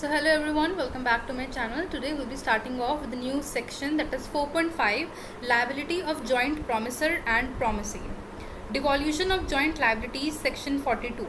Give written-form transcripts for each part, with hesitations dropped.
So hello everyone, welcome back to my channel. Today we'll be starting off with the new section, that is 4.5, liability of joint promisor and promisee. Devolution of joint liabilities, section 42.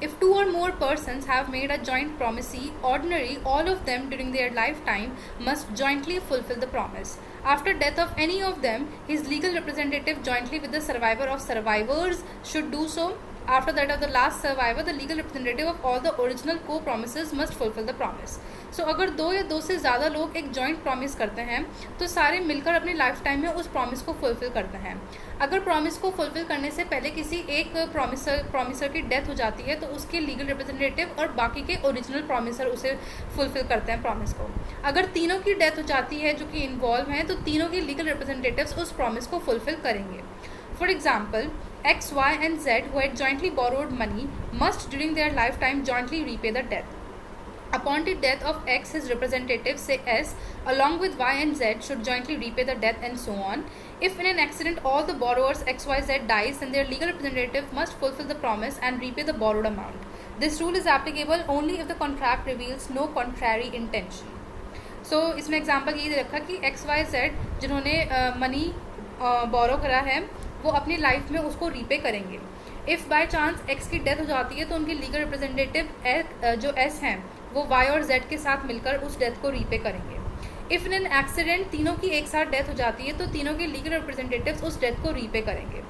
If two or more persons have made a joint promisee, ordinarily all of them during their lifetime must jointly fulfill the promise. After death of any of them, his legal representative jointly with the survivor of survivors should do so. After that of the last survivor, the legal representative of all the original co-promises must fulfill the promise. So अगर दो या दो से ज़्यादा लोग एक joint promise करते हैं तो सारे मिलकर अपनी लाइफ टाइम में उस प्रॉमिस को फुलफिल करते हैं. अगर प्रॉमिस को फुलफिल करने से पहले किसी एक प्रॉमिसर की डेथ हो जाती है तो उसके लीगल रिप्रेजेंटेटिव और बाकी के ओरिजिनल प्रॉमिसर उसे फुलफिल करते हैं प्रॉमिस को. अगर तीनों की डेथ हो जाती है जो कि इन्वॉल्व हैं तो तीनों के लीगल रिप्रेजेंटेटिव्स उस प्रॉमिस को फुलफिल करेंगे. For example, X, Y and Z who had jointly borrowed money must during their lifetime jointly repay the debt. Upon the death of X, his representatives, say S, along with Y and Z should jointly repay the debt and so on. If in an accident all the borrowers X, Y, Z dies, then their legal representative must fulfill the promise and repay the borrowed amount. This rule is applicable only if the contract reveals no contrary intention. So इसमें example ये दे रखा कि X, Y, Z जिन्होंने money borrow करा है वो अपनी life में उसको रीपे करेंगे. इफ़ बाय चांस एक्स की डेथ हो जाती है तो उनके लीगल रिप्रेजेंटेटिव जो एस हैं वो वाई और जेड के साथ मिलकर उस डेथ को रीपे करेंगे. इफ़ इन एन एक्सीडेंट तीनों की एक साथ डेथ हो जाती है तो तीनों के लीगल रिप्रेजेंटेटिव्स उस डेथ को रीपे करेंगे.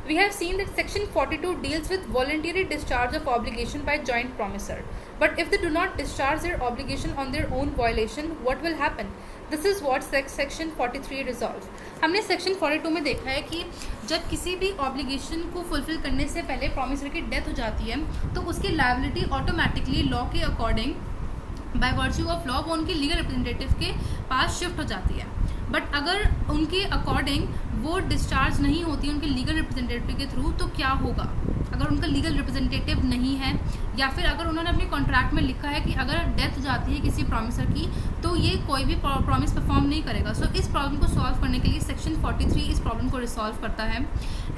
We have seen that section 42 deals with voluntary discharge of obligation by joint promisor. But if they do not discharge their obligation on their own violation, what will happen? This is what section 43 resolves. हमने section 42 में देखा है कि जब किसी भी obligation को fulfill करने से पहले promisor की death हो जाती है तो उसकी liability automatically law के according by virtue of law वो उनके legal representative के पास shift हो जाती है. बट अगर उनके अकॉर्डिंग वो डिस्चार्ज नहीं होती उनके लीगल रिप्रेजेंटेटिव के थ्रू तो क्या होगा? अगर उनका लीगल रिप्रेजेंटेटिव नहीं है या फिर अगर उन्होंने अपने कॉन्ट्रैक्ट में लिखा है कि अगर डेथ जाती है किसी प्रॉमिसर की तो ये कोई भी प्रॉमिस परफॉर्म नहीं करेगा. सो इस प्रॉब्लम को सॉल्व करने के लिए सेक्शन 43 इस प्रॉब्लम को रिसॉल्व करता है.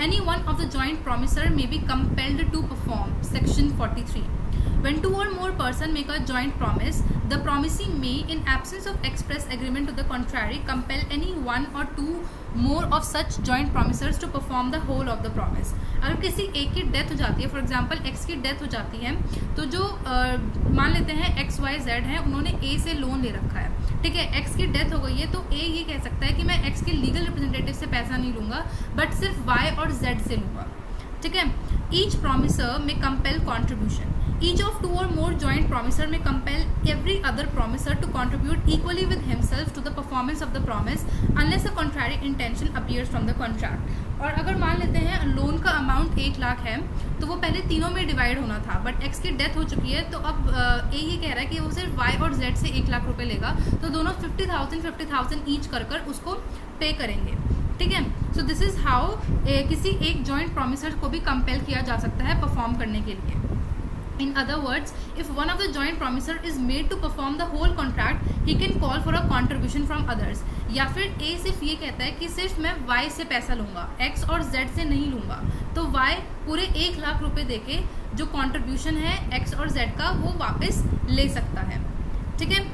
Any one of the joint promisor may be compelled to perform. Section 43. When two or more persons make a joint promise, the promisee may, in absence of express agreement to the contrary, compel any one or two more of such joint promisors to perform the whole of the promise. अगर किसी एक की death हो जाती है, for example x की death हो जाती है तो जो मान लेते हैं एक्स वाई जेड है उन्होंने ए से लोन ले रखा है. ठीक है, एक्स की डेथ हो गई है तो ए ये कह सकता है कि मैं एक्स के लीगल रिप्रेजेंटेटिव से पैसा नहीं लूँगा बट सिर्फ वाई और जेड से लूँगा. ठीक है. ईच प्रॉमिसर में compel contribution. Each of two or more joint promisor may compel every other promisor to contribute equally with himself to the performance of the promise unless a contrary intention appears from the contract. और अगर मान लेते हैं loan का amount 1 lakh है तो वो पहले तीनों में डिवाइड होना था बट एक्स की डेथ हो चुकी है तो अब ए ये कह रहा है कि वो सिर्फ वाई और जेड से 1 लाख रुपए लेगा तो दोनों 50,000 ईच कर उसको पे करेंगे. ठीक है. सो दिस इज़ हाउ किसी एक जॉइंट प्रॉमिसर को भी कंपेल किया जा सकता है परफॉर्म करने के लिए. In other words, if one of the joint promisor is made to perform the whole contract, he can call for a contribution from others. या फिर A सिर्फ ये कहता है कि सिर्फ मैं Y से पैसा लूँगा, X और Z से नहीं लूँगा, तो Y पूरे 1 लाख रुपए देके जो कंट्रीब्यूशन है X और Z का वो वापस ले सकता है. ठीक है.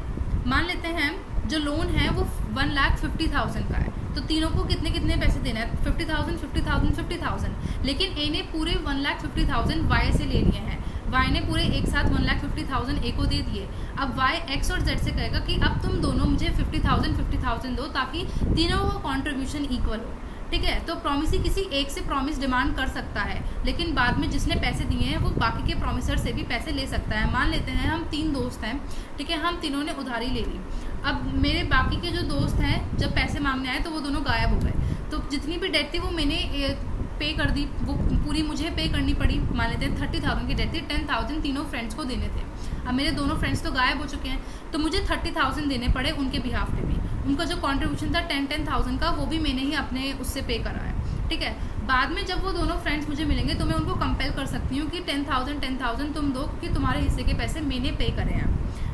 मान लेते हैं जो लोन है वो 1,50,000 का है तो तीनों को कितने कितने पैसे देना है? 50,000, 50,000, 50,000. लेकिन A ने पूरे 1,50,000 Y से ले लिए हैं. वाई ने पूरे एक साथ 1,50,000 ए को दे दिए. अब वाई एक्स और जेड से कहेगा कि अब तुम दोनों मुझे 50,000 दो ताकि तीनों का कॉन्ट्रीब्यूशन इक्वल हो. ठीक है. तो प्रॉमिसी किसी एक से प्रॉमिस डिमांड कर सकता है लेकिन बाद में जिसने पैसे दिए हैं वो बाकी के प्रॉमिसर से भी पैसे ले सकता है. मान लेते हैं हम 3 दोस्त हैं. ठीक है. हम तीनों ने उधारी ले ली. अब मेरे बाकी के जो दोस्त हैं जब पैसे मांगने आए तो वो दोनों गायब हो गए तो जितनी भी डेट थी वो मैंने पे कर दी, वो पूरी मुझे पे करनी पड़ी. मान लेते हैं 30,000 की डेट थी, 10,000 तीनों फ्रेंड्स को देने थे. अब मेरे दोनों फ्रेंड्स तो गायब हो चुके हैं तो मुझे 30,000 देने पड़े उनके बिहाफ पे भी. उनका जो कंट्रीब्यूशन था 10,000 का वो भी मैंने ही अपने उससे पे करा है. ठीक है. बाद में जब वो दोनों फ्रेंड्स मुझे मिलेंगे तो मैं उनको कंपेल कर सकती हूँ कि 10,000 तुम दो क्योंकि तुम्हारे हिस्से के पैसे मैंने पे करे हैं.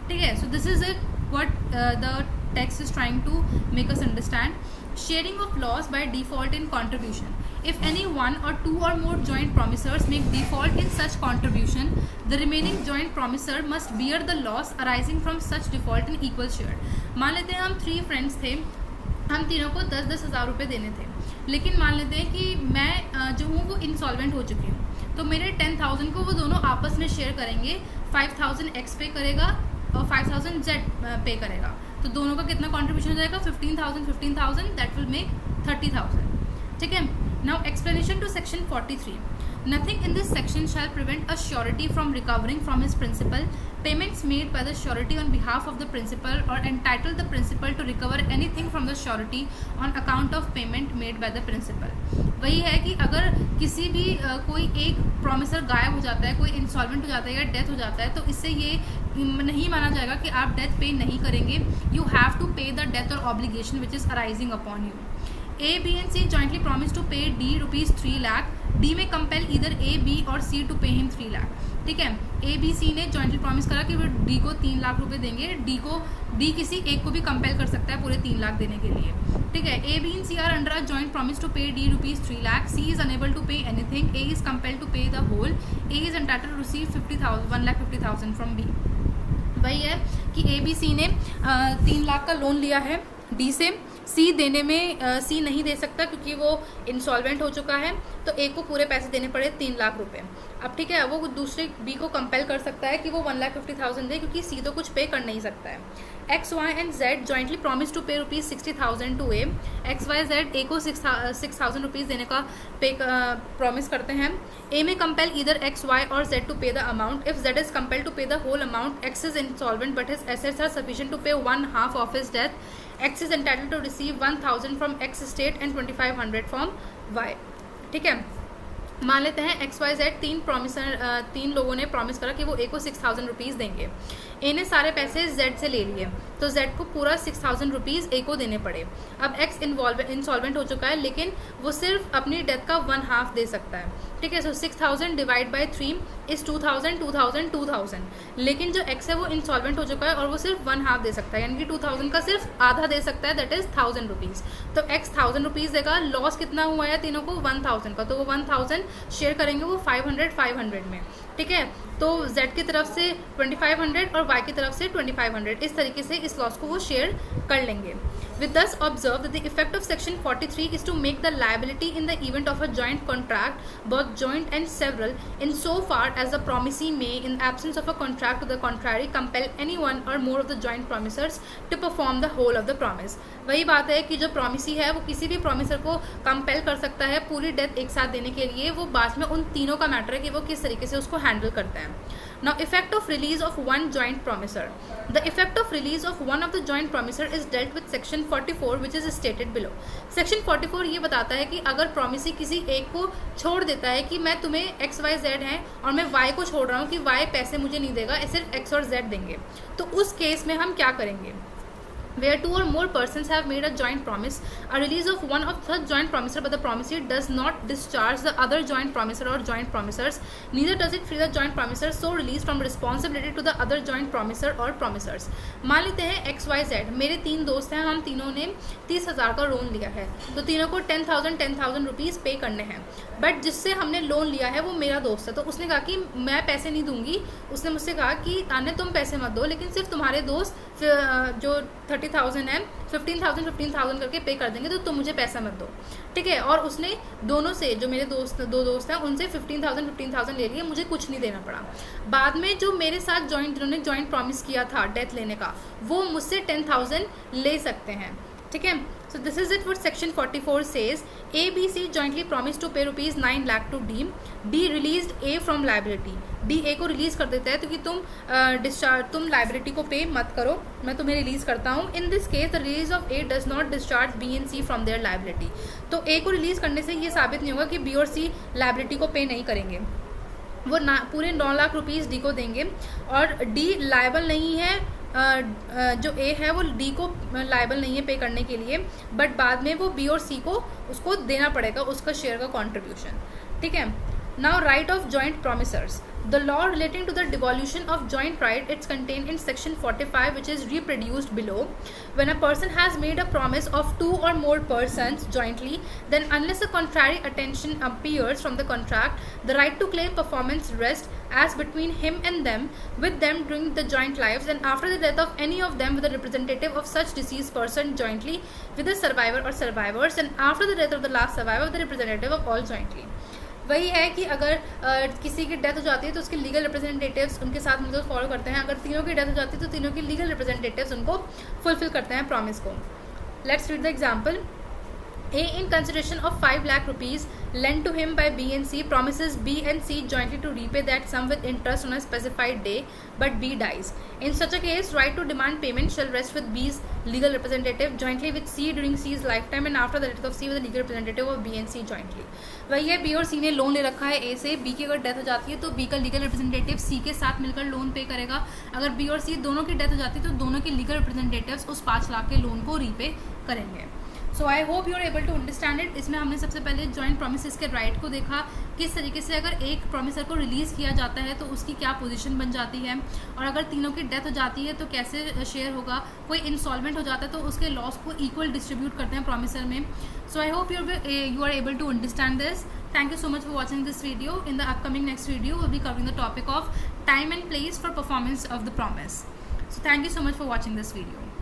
ठीक है. So this is it what the text is trying to make us understand. Sharing of loss by default in contribution. If any one or two or more joint promisors make default in such contribution, the remaining joint promisor must bear the loss arising from such default in equal share. मान लेते हैं हम 3 friends थे, हम तीनों को 10-10 हज़ार रुपये देने थे, लेकिन मान लेते हैं कि मैं जो हूँ वो इंसॉल्वेंट हो चुकी हूँ, तो मेरे 10,000 को वो दोनों आपस में शेयर करेंगे. 5,000 एक्स पे करेगा और 5,000 जेड पे करेगा, तो दोनों का कितना कॉन्ट्रीब्यूशन हो जाएगा? 15,000 दैट विल मेक 30,000. ठीक है. Now explanation to section 43. Nothing in this section shall prevent a surety from recovering from his principal. Payments made by the surety on behalf of the principal or entitle the principal to recover anything from the surety on account of payment made by the principal. वही है कि अगर किसी भी कोई एक promiser गायब हो जाता है, कोई इंसॉल्वेंट हो जाता है या डेथ हो जाता है, तो इससे ये नहीं माना जाएगा कि आप डेथ पे नहीं करेंगे. You have to pay the death और obligation which is arising upon you. A, B and C jointly promise to pay D rupees 3 lakh. D may compel either A, B और C to pay him 3 lakh. ठीक है. A, B, C ने jointly promise करा कि वो D को 3 लाख रुपए देंगे. D किसी एक को भी कंपेल कर सकता है पूरे 3 लाख देने के लिए. ठीक है. A, B and C are under a joint promise to pay D rupees 3 lakh. C is unable to pay anything. A is compelled to pay the whole. A is entitled to receive 1,50,000 from B. वही है कि A, B, C ने 3 लाख का loan लिया है D से. सी देने में सी नहीं दे सकता क्योंकि वो इंसॉल्वेंट हो चुका है, तो ए को पूरे पैसे देने पड़े 3 लाख रुपए. अब ठीक है, वो दूसरे बी को कंपेल कर सकता है कि वो 1,50,000 दे, क्योंकि सी तो कुछ पे कर नहीं सकता है. X, Y and Z jointly promise to pay rupees 60,000 to A. X, Y, Z A को 6,000 रुपीज़ देने का पे प्रॉमिस करते हैं. ए में कंपेल ईदर एक्स, वाई और Z to pay the amount. If Z is compel to pay the whole amount, X is insolvent but his assets are sufficient to pay 1/2 of his death. X is entitled to receive 1,000 from X estate and 2,500 from Y. ठीक है. मान लेते हैं x, Y, Z तीन लोगों ने promise करा कि वो ए को 6,000 रुपीज़ देंगे. ए ने सारे पैसे जेड से ले लिए, तो जेड को पूरा 6,000 रुपीज़ ए को देने पड़े. अब एक्स इंसॉल्वेंट हो चुका है, लेकिन वो सिर्फ अपनी डेथ का 1/2 दे सकता है. ठीक है. सो 6,000 डिवाइड बाई 3 इज़ 2,000, 2,000, 2,000. लेकिन जो एक्स है वो इंसॉल्वेंट हो चुका है और वो सिर्फ 1/2 दे सकता है, यानी कि 2,000 का सिर्फ आधा दे सकता है, दैट इज़ 1,000 रुपीज़. तो एक्स 1,000 रुपीज़ देगा. लॉस कितना हुआ है तीनों को? 1,000 का, तो वो 1,000 शेयर करेंगे वो 500 में. ठीक है. तो Z की तरफ से 2,500 और Y की तरफ से 2,500, इस तरीके से इस लॉस को वो शेयर कर लेंगे. With thus observe that the effect of section 43 is to make the liability in the event of a joint contract, both joint and several, in so far as the promisee may, in absence of a contract to the contrary, compel any one or more of the joint promisors to perform the whole of the promise. वही बात है कि जो promisee है वो किसी भी promiser को कंपेल कर सकता है पूरी डेथ एक साथ देने के लिए. वो बाद में उन तीनों का मैटर है कि वो किस तरीके से उसको हैंडल करते हैं. Now, effect of release of one joint promisor. The effect of release of one of the joint promisor is dealt with section 44, which is stated below. Section 44 ये बताता है कि अगर प्रॉमिसी किसी एक को छोड़ देता है कि मैं तुम्हें x, y, z है और मैं y को छोड़ रहा हूँ कि y पैसे मुझे नहीं देगा, सिर्फ x और z देंगे, तो उस केस में हम क्या करेंगे? Where two or more persons have made a joint promise, a release of one of such joint promisor by the promisee does not discharge the other joint promisor or joint promisors, neither does it free the joint promisor so released from responsibility to the other joint promisor or promisors. मान लेते हैं x, Y, Z मेरे 3 दोस्त हैं, हम तीनों ने 30,000 का लोन लिया है, तो तीनों को 10,000 रुपीज़ पे करने हैं. बट जिससे हमने लोन लिया है वो मेरा दोस्त है, तो उसने कहा कि मैं पैसे नहीं दूंगी. उसने मुझसे कहा कि आने तुम पैसे मत दो, लेकिन सिर्फ तुम्हारे दोस्त जो 30,000 है 15,000 करके पे कर देंगे, तो तुम मुझे पैसा मत दो. ठीक है. और उसने दोनों से, जो मेरे दो दोस्त हैं उनसे 15,000 ले लिए, मुझे कुछ नहीं देना पड़ा. बाद में जो मेरे साथ जिन्होंने जॉइंट प्रॉमिस किया था डेथ लेने का, वो मुझसे 10,000 ले सकते हैं. ठीक है. So this is it what section 44 says. A, B, C jointly promised to pay rupees 9 lakh to D. D released A from liability. D A को रिलीज कर देता है क्योंकि तुम लाइबिलिटी को पे मत करो, मैं तुम्हें रिलीज करता हूँ. In this case the release of A does not discharge B and C from there liability. तो A को रिलीज करने से ये साबित नहीं होगा कि B और C लाइबिलिटी को पे नहीं करेंगे. वो पूरे 9 लाख रुपीज़ D को देंगे और D लायबल नहीं है. जो ए है वो डी को लायबल नहीं है पे करने के लिए, बट बाद में वो बी और सी को उसको देना पड़ेगा उसका शेयर का कंट्रीब्यूशन. ठीक है. Now right of joint promisors. The law relating to the devolution of joint right, it's contained in section 45, which is reproduced below. When a person has made a promise of 2 or more persons jointly, then unless a contrary attention appears from the contract, the right to claim performance rests as between him and them, with them during the joint lives, and after the death of any of them with a representative of such deceased person jointly with the survivor or survivors, and after the death of the last survivor with the representative of all jointly. वही है कि अगर किसी की death हो जाती है तो उसके लीगल रिप्रेजेंटेटिव्स उनके साथ मिलकर फॉलो करते हैं. अगर तीनों की डेथ हो जाती है तो तीनों की लीगल रिप्रेजेंटेटिव्स उनको फुलफिल करते हैं प्रॉमिस को. Let's read the example. A, in consideration of 5 lakh rupees lent to him by B and C, promises B and C jointly to repay that sum with interest on a specified day, but B dies. In such a case, right to demand payment shall rest with B's legal representative jointly with C during C's lifetime, and after the death of C with the legal representative of B and C jointly. वही है, B और C ने loan ले रखा है A से. B की अगर डेथ हो जाती है तो B का लीगल रिप्रेजेंटेटिव C के साथ मिलकर लोन पे करेगा. अगर B और C दोनों की डेथ हो जाती है तो दोनों के लीगल रिप्रेजेंटेटिव्स उस 5 लाख के लोन को रीपे करेंगे. So I hope you are able to understand it. इसमें हमने सबसे पहले जॉइंट प्रोमिसेस के राइट को देखा, किस तरीके से अगर एक प्रोमिसर को रिलीज़ किया जाता है तो उसकी क्या पोजीशन बन जाती है, और अगर तीनों की डेथ हो जाती है तो कैसे शेयर होगा. कोई इंसॉल्वेंट हो जाता है तो उसके लॉस को इक्वल डिस्ट्रीब्यूट करते हैं प्रोमिसर में. So I hope you are able to understand this. Thank you so much for watching this video. In the upcoming next video, we'll be covering the topic of time and place for performance of the promise. So thank you so much for watching this video.